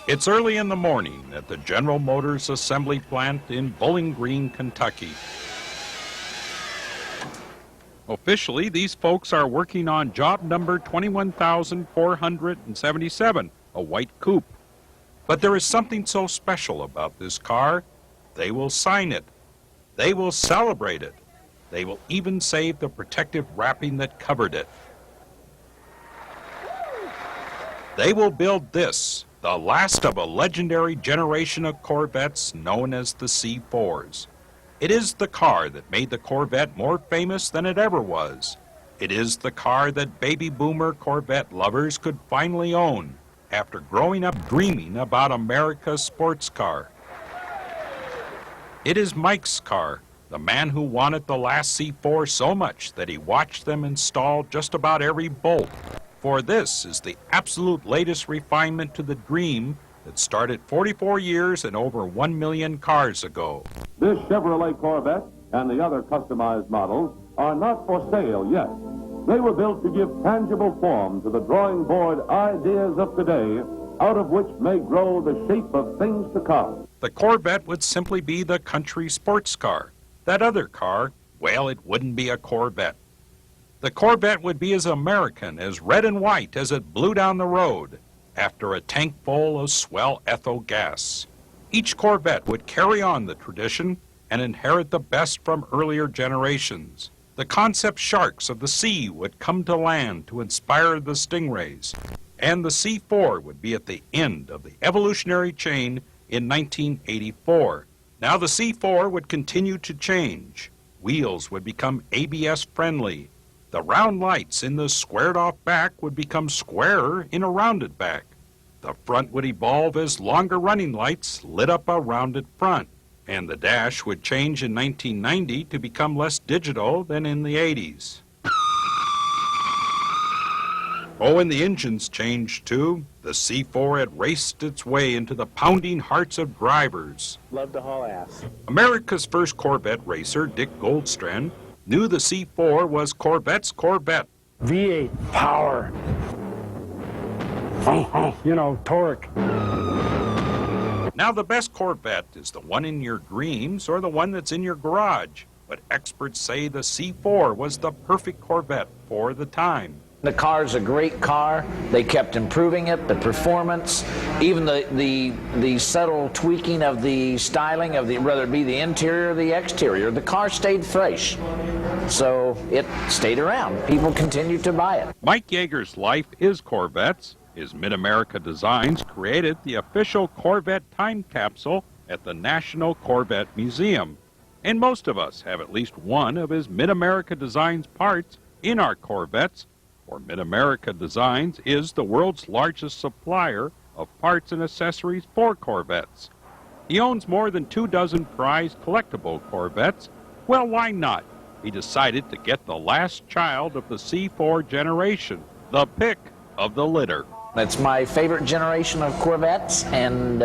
It's early in the morning at the General Motors assembly plant in Bowling Green, Kentucky. Officially, these folks are working on job number 21,477, a white coupe. But there is something so special about this car. They will sign it. They will celebrate it. They will even save the protective wrapping that covered it. They will build this, the last of a legendary generation of Corvettes known as the C4s. It is the car that made the Corvette more famous than it ever was. It is the car that baby boomer Corvette lovers could finally own after growing up dreaming about America's sports car. It is Mike's car, the man who wanted the last C4 so much that he watched them install just about every bolt. For this is the absolute latest refinement to the dream that started 44 years and over 1 million cars ago. This Chevrolet Corvette and the other customized models are not for sale yet. They were built to give tangible form to the drawing board ideas of today, out of which may grow the shape of things to come. The Corvette would simply be the country sports car. That other car, well, it wouldn't be a Corvette. The Corvette would be as American, as red and white as it blew down the road after a tank full of swell ethyl gas. Each Corvette would carry on the tradition and inherit the best from earlier generations. The concept sharks of the sea would come to land to inspire the stingrays, and the C4 would be at the end of the evolutionary chain in 1984. Now the C4 would continue to change. Wheels would become ABS friendly. The round lights in the squared-off back would become squarer in a rounded back. The front would evolve as longer running lights lit up a rounded front. And the dash would change in 1990 to become less digital than in the 80s. Oh, and the engines changed too. The C4 had raced its way into the pounding hearts of drivers. Love to haul ass. America's first Corvette racer, Dick Goldstrand, knew the C4 was Corvette's Corvette. V8 power. You know, torque. Now the best Corvette is the one in your dreams or the one that's in your garage. But experts say the C4 was the perfect Corvette for the time. The car's a great car. They kept improving it, the performance, even the subtle tweaking of the styling of the, whether it be the interior or the exterior. The car stayed fresh, so it stayed around. People continued to buy it. Mike Yeager's life is Corvettes. His Mid-America Designs created the official Corvette time capsule at the National Corvette Museum. And most of us have at least one of his Mid-America Designs parts in our Corvettes, for Mid-America Designs is the world's largest supplier of parts and accessories for Corvettes. He owns more than 24 prized collectible Corvettes. Well, why not? He decided to get the last child of the C4 generation, the pick of the litter. It's my favorite generation of Corvettes, and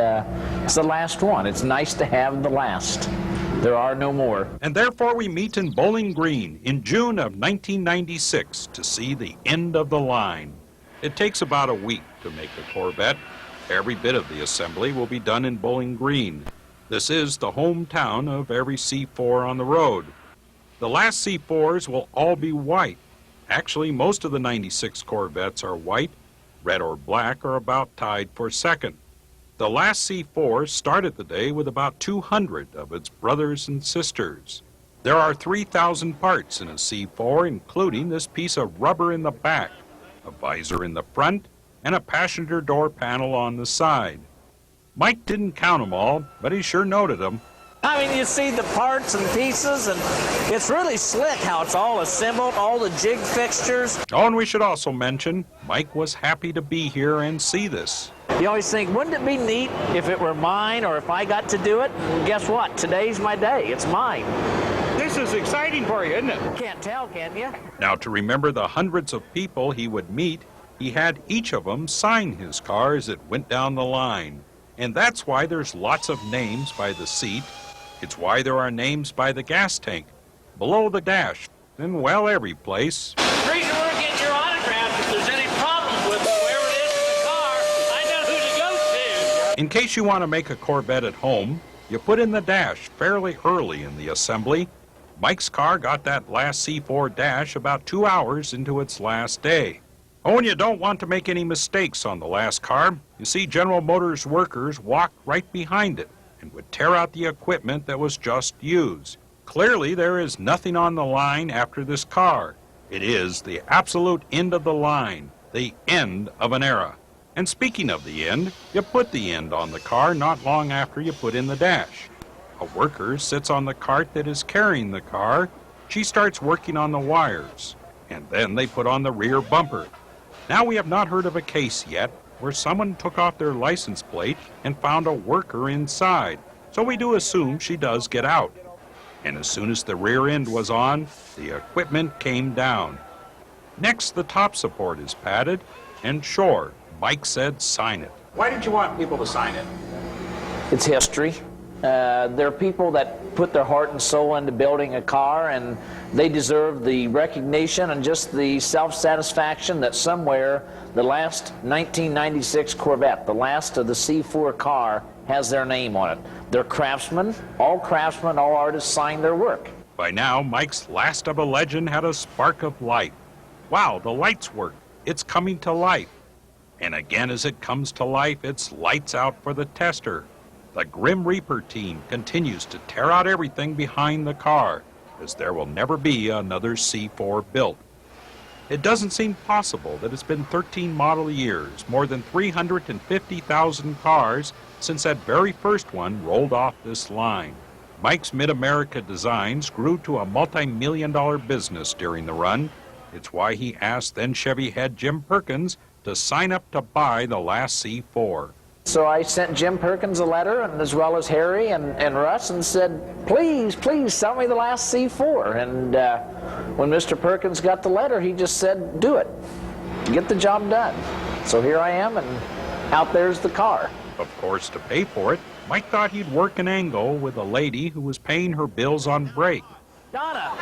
it's the last one. It's nice to have the last. There are no more. And therefore we meet in Bowling Green in June of 1996 to see the end of the line. It takes about a week to make a Corvette. Every bit of the assembly will be done in Bowling Green. This is the hometown of every C4 on the road. The last C4s will all be white. Actually, most of the 96 Corvettes are white. Red or black are about tied for second. The last C4 started the day with about 200 of its brothers and sisters. There are 3,000 parts in a C4, including this piece of rubber in the back, a visor in the front, and a passenger door panel on the side. Mike didn't count them all, but he sure noted them. I mean, you see the parts and pieces, and it's really slick how it's all assembled, all the jig fixtures. Oh, and we should also mention, Mike was happy to be here and see this. You always think, wouldn't it be neat if it were mine or if I got to do it? And guess what? Today's my day. It's mine. This is exciting for you, isn't it? Can't tell, can you? Now, to remember the hundreds of people he would meet, he had each of them sign his car as it went down the line. And that's why there's lots of names by the seat. It's why there are names by the gas tank, below the dash, and, well, every place. The reason we're getting your autograph, if there's any problems with whoever it is in the car, I know who to go In case you want to make a Corvette at home, you put in the dash fairly early in the assembly. Mike's car got that last C4 dash about 2 hours into its last day. Oh, and you don't want to make any mistakes on the last car. You see, General Motors workers walked right behind it and would tear out the equipment that was just used. Clearly, there is nothing on the line after this car. It is the absolute end of the line, the end of an era. And speaking of the end, you put the end on the car not long after you put in the dash. A worker sits on the cart that is carrying the car. She starts working on the wires, and then they put on the rear bumper. Now we have not heard of a case yet where someone took off their license plate and found a worker inside, so we do assume she does get out. And as soon as the rear end was on, the equipment came down. Next, the top support is padded, and sure, Mike said sign it. Why did you want people to sign it? It's history. There are people that put their heart and soul into building a car, and they deserve the recognition and just the self-satisfaction that somewhere the last 1996 Corvette, the last of the C4 car, has their name on it. They're craftsmen, all artists sign their work. By now, Mike's last of a legend had a spark of life. Wow, the lights work. It's coming to life. And again, as it comes to life, it's lights out for the tester. The Grim Reaper team continues to tear out everything behind the car, as there will never be another C4 built. It doesn't seem possible that it's been 13 model years, more than 350,000 cars, since that very first one rolled off this line. Mike's Mid-America Designs grew to a multi-million-dollar business during the run. It's why he asked then Chevy head Jim Perkins to sign up to buy the last C4. So I sent Jim Perkins a letter, and as well as Harry and Russ, and said, please sell me the last C4. And when Mr. Perkins got the letter, he just said, do it. Get the job done. So here I am, and out there's the car. Of course, to pay for it, Mike thought he'd work an angle with a lady who was paying her bills on break. Donna,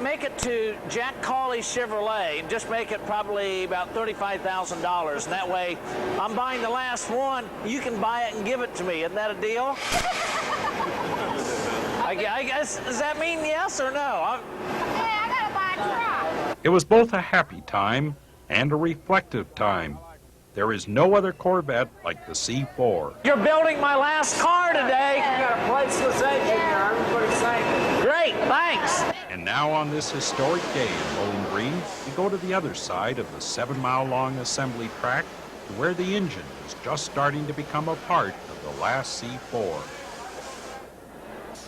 make it to Jack Cawley Chevrolet, and just make it probably about $35,000. And that way, I'm buying the last one. You can buy it and give it to me. Isn't that a deal? I guess, does that mean yes or no? I gotta buy a truck. It was both a happy time and a reflective time. There is no other Corvette like the C4. You're building my last car today. You got a priceless engine there. Everybody signed it. Great, thanks. And now on this historic day in Bowling Green, we go to the other side of the 7-mile-long assembly track to where the engine is just starting to become a part of the last C4.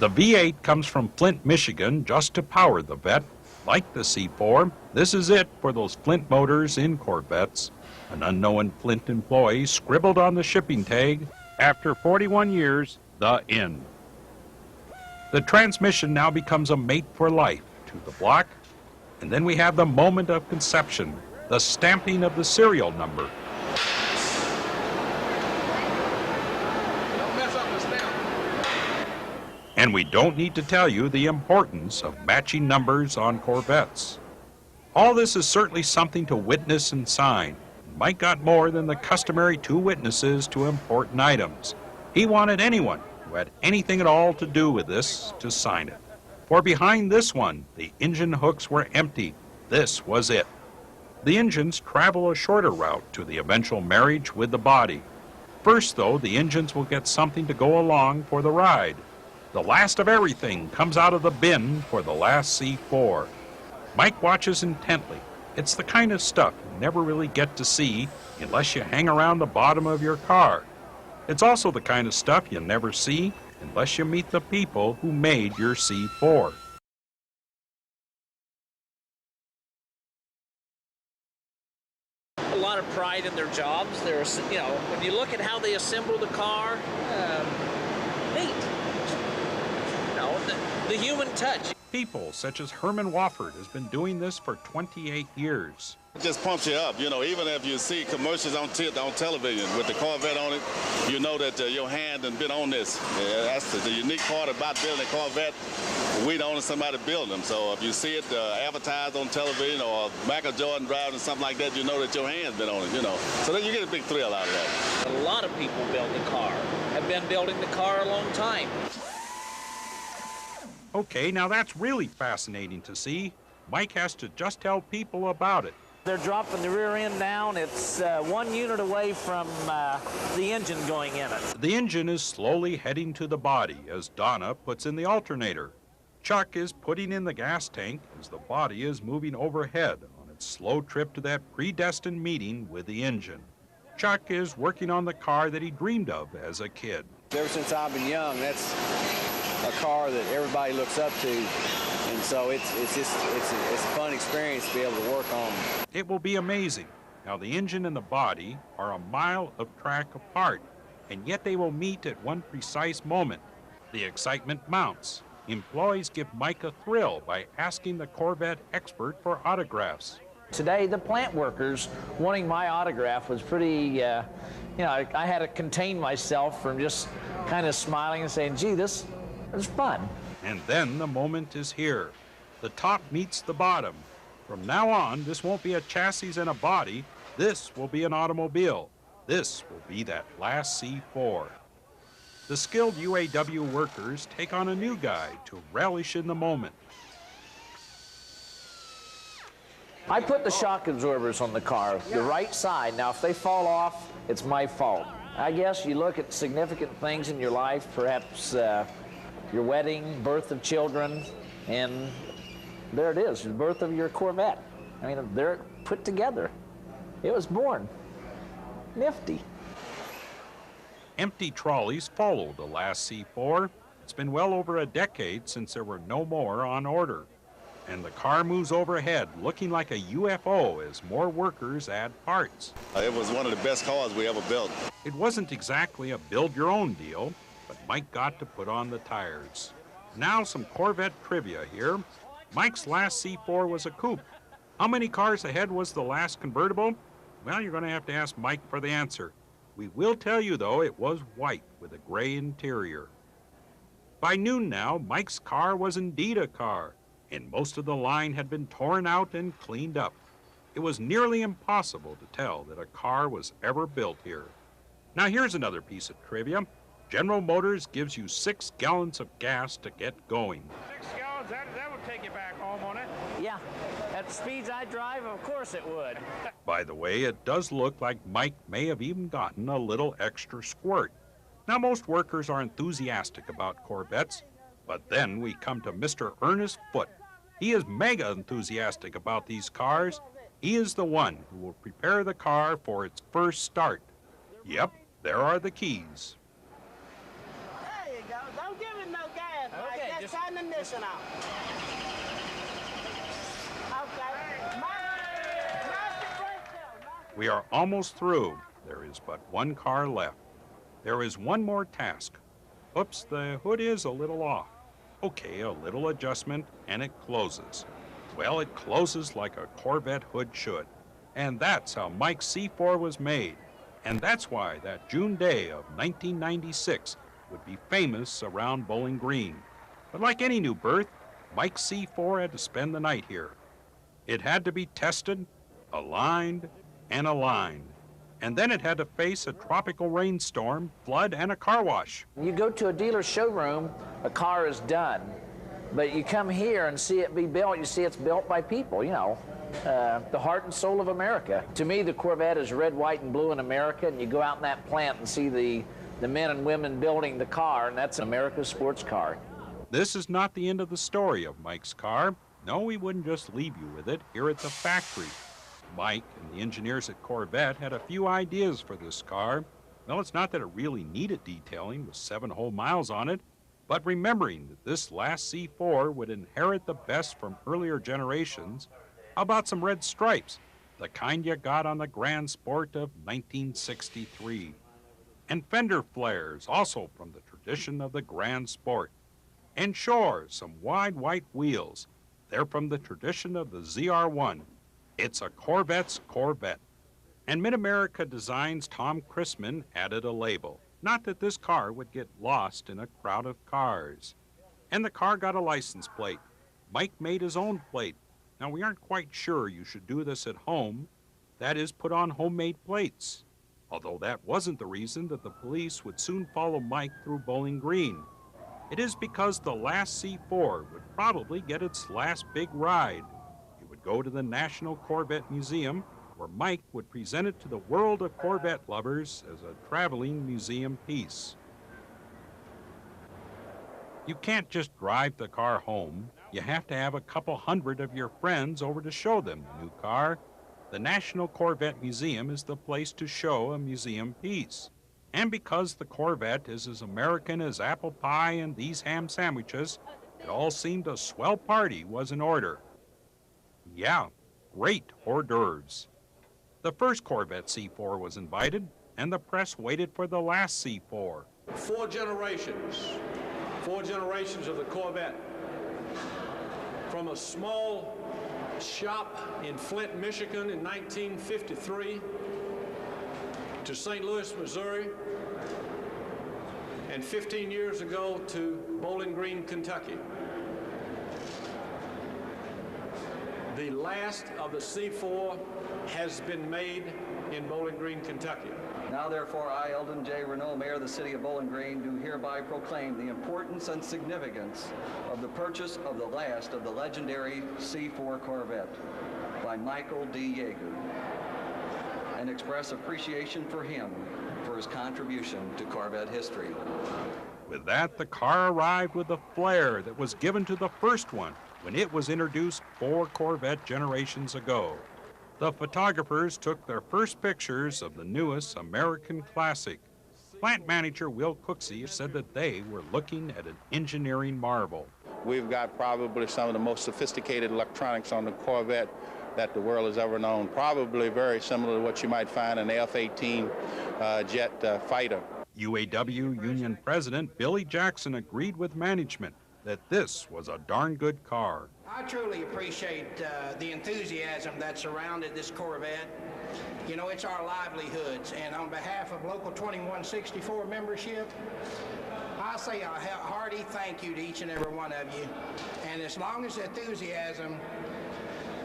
The V8 comes from Flint, Michigan, just to power the Vette. Like the C4, this is it for those Flint motors in Corvettes. An unknown Flint employee scribbled on the shipping tag, after 41 years, the end. The transmission now becomes a mate for life to the block, and then we have the moment of conception, the stamping of the serial number. Don't mess up the stamp. And we don't need to tell you the importance of matching numbers on Corvettes. All this is certainly something to witness and sign. Mike got more than the customary 2 witnesses to important items. He wanted anyone who had anything at all to do with this to sign it. For behind this one, the engine hooks were empty. This was it. The engines travel a shorter route to the eventual marriage with the body. First, though, the engines will get something to go along for the ride. The last of everything comes out of the bin for the last C4. Mike watches intently. It's the kind of stuff you never really get to see unless you hang around the bottom of your car. It's also the kind of stuff you never see unless you meet the people who made your C4. A lot of pride in their jobs. There's, when you look at how they assemble the car, neat. The human touch. People such as Herman Wofford has been doing this for 28 years. It just pumps you up, you know, even if you see commercials on television with the Corvette on it, you know that your hand has been on this. That's the unique part about building a Corvette. We don't own somebody build them. So if you see it advertised on television or Michael Jordan driving something like that, you know that your hand's been on it, you know. So then you get a big thrill out of that. A lot of people build the car, have been building the car a long time. Okay, now that's really fascinating to see. Mike has to just tell people about it. They're dropping the rear end down. It's 1 unit away from the engine going in it. The engine is slowly heading to the body as Donna puts in the alternator. Chuck is putting in the gas tank as the body is moving overhead on its slow trip to that predestined meeting with the engine. Chuck is working on the car that he dreamed of as a kid. Ever since I've been young, that's a car that everybody looks up to. And so it's a fun experience to be able to work on. It will be amazing how the engine and the body are a mile of track apart, and yet they will meet at one precise moment. The excitement mounts. Employees give Mike a thrill by asking the Corvette expert for autographs. Today, the plant workers wanting my autograph was pretty, I had to contain myself from just kind of smiling and saying, gee, this is fun. And then the moment is here. The top meets the bottom. From now on, this won't be a chassis and a body. This will be an automobile. This will be that last C4. The skilled UAW workers take on a new guy to relish in the moment. I put the shock absorbers on the car, the right side. Now, if they fall off, it's my fault. I guess you look at significant things in your life, perhaps your wedding, birth of children, and there it is, the birth of your Corvette. I mean, they're put together. It was born. Nifty. Empty trolleys followed the last C4. It's been well over a decade since there were no more on order. And the car moves overhead, looking like a UFO as more workers add parts. It was one of the best cars we ever built. It wasn't exactly a build-your-own deal, but Mike got to put on the tires. Now some Corvette trivia here. Mike's last C4 was a coupe. How many cars ahead was the last convertible? Well, you're going to have to ask Mike for the answer. We will tell you, though, it was white with a gray interior. By noon now, Mike's car was indeed a car, and most of the line had been torn out and cleaned up. It was nearly impossible to tell that a car was ever built here. Now here's another piece of trivia. General Motors gives you 6 gallons of gas to get going. 6 gallons, that would take you back home, won't it? Yeah, at the speeds I drive, of course it would. By the way, it does look like Mike may have even gotten a little extra squirt. Now, most workers are enthusiastic about Corvettes, but then we come to Mr. Ernest Foote. He is mega enthusiastic about these cars. He is the one who will prepare the car for its first start. Yep, there are the keys. There you go. Don't give it no gas. Okay, Right? Just turn the ignition off. Okay. Master brake down. We are almost through. There is but one car left. There is one more task. Oops, the hood is a little off. Okay, a little adjustment, and it closes. Well, it closes like a Corvette hood should. And that's how Mike's C4 was made. And that's why that June day of 1996 would be famous around Bowling Green. But like any new birth, Mike's C4 had to spend the night here. It had to be tested, aligned, and aligned. And then it had to face a tropical rainstorm, flood, and a car wash. You go to a dealer's showroom, a car is done. But you come here and see it be built, you see it's built by people, the heart and soul of America. To me, the Corvette is red, white, and blue in America, and you go out in that plant and see the men and women building the car, and that's America's sports car. This is not the end of the story of Mike's car. No, we wouldn't just leave you with it here at the factory. Mike and the engineers at Corvette had a few ideas for this car. Well, it's not that it really needed detailing with 7 whole miles on it, but remembering that this last C4 would inherit the best from earlier generations, how about some red stripes, the kind you got on the Grand Sport of 1963? And fender flares, also from the tradition of the Grand Sport. And sure, some wide white wheels. They're from the tradition of the ZR1. It's a Corvette's Corvette. And Mid-America Designs' Tom Chrisman added a label. Not that this car would get lost in a crowd of cars. And the car got a license plate. Mike made his own plate. Now, we aren't quite sure you should do this at home. That is, put on homemade plates. Although that wasn't the reason that the police would soon follow Mike through Bowling Green. It is because the last C4 would probably get its last big ride. It would go to the National Corvette Museum, where Mike would present it to the world of Corvette lovers as a traveling museum piece. You can't just drive the car home. You have to have a couple hundred of your friends over to show them the new car. The National Corvette Museum is the place to show a museum piece. And because the Corvette is as American as apple pie and these ham sandwiches, it all seemed a swell party was in order. Yeah, great hors d'oeuvres. The first Corvette C4 was invited, and the press waited for the last C4. Four generations of the Corvette. From a small shop in Flint, Michigan in 1953 to St. Louis, Missouri, and 15 years ago to Bowling Green, Kentucky. The last of the C4 has been made in Bowling Green, Kentucky. Now therefore I, Eldon J. Renault, Mayor of the City of Bowling Green, do hereby proclaim the importance and significance of the purchase of the last of the legendary C4 Corvette by Michael D. Yeager, and express appreciation for him for his contribution to Corvette history. With that, the car arrived with the flair that was given to the first one when it was introduced 4 Corvette generations ago. The photographers took their first pictures of the newest American classic. Plant manager Will Cooksey said that they were looking at an engineering marvel. We've got probably some of the most sophisticated electronics on the Corvette that the world has ever known, probably very similar to what you might find in the F-18 jet fighter. UAW Union President Billy Jackson agreed with management that this was a darn good car. I truly appreciate the enthusiasm that surrounded this Corvette. You know, it's our livelihoods, and on behalf of Local 2164 membership, I say a hearty thank you to each and every one of you. And as long as the enthusiasm,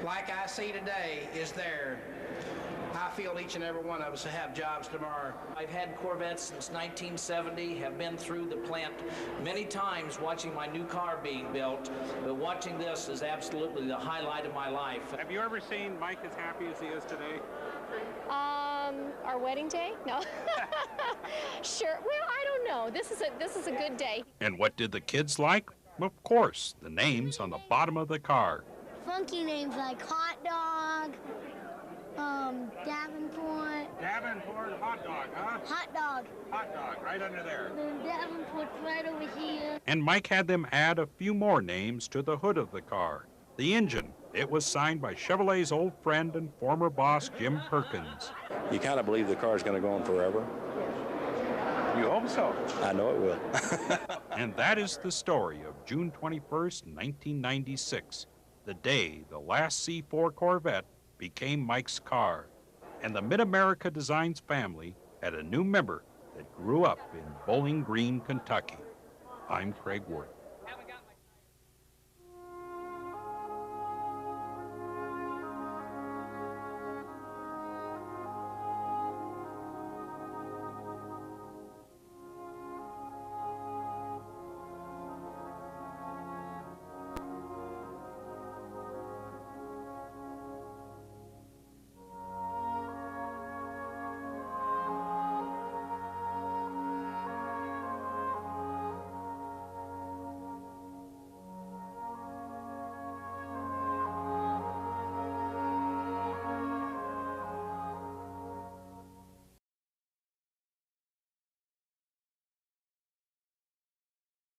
like I see today, is there, I feel each and every one of us will have jobs tomorrow. I've had Corvettes since 1970, have been through the plant many times watching my new car being built, but watching this is absolutely the highlight of my life. Have you ever seen Mike as happy as he is today? Our wedding day? No. Sure. Well, I don't know. This is a good day. And what did the kids like? Of course, the names on the bottom of the car. Funky names like Hot Dog, Davenport. Davenport hot dog, huh? Hot Dog. Hot dog, right under there. And then Davenport's right over here. And Mike had them add a few more names to the hood of the car. The engine, it was signed by Chevrolet's old friend and former boss, Jim Perkins. You kind of believe the car's going to go on forever. You hope so. I know it will. And that is the story of June 21st, 1996, the day the last C4 Corvette became Mike's car. And the Mid-America Designs family had a new member that grew up in Bowling Green, Kentucky. I'm Craig Worth.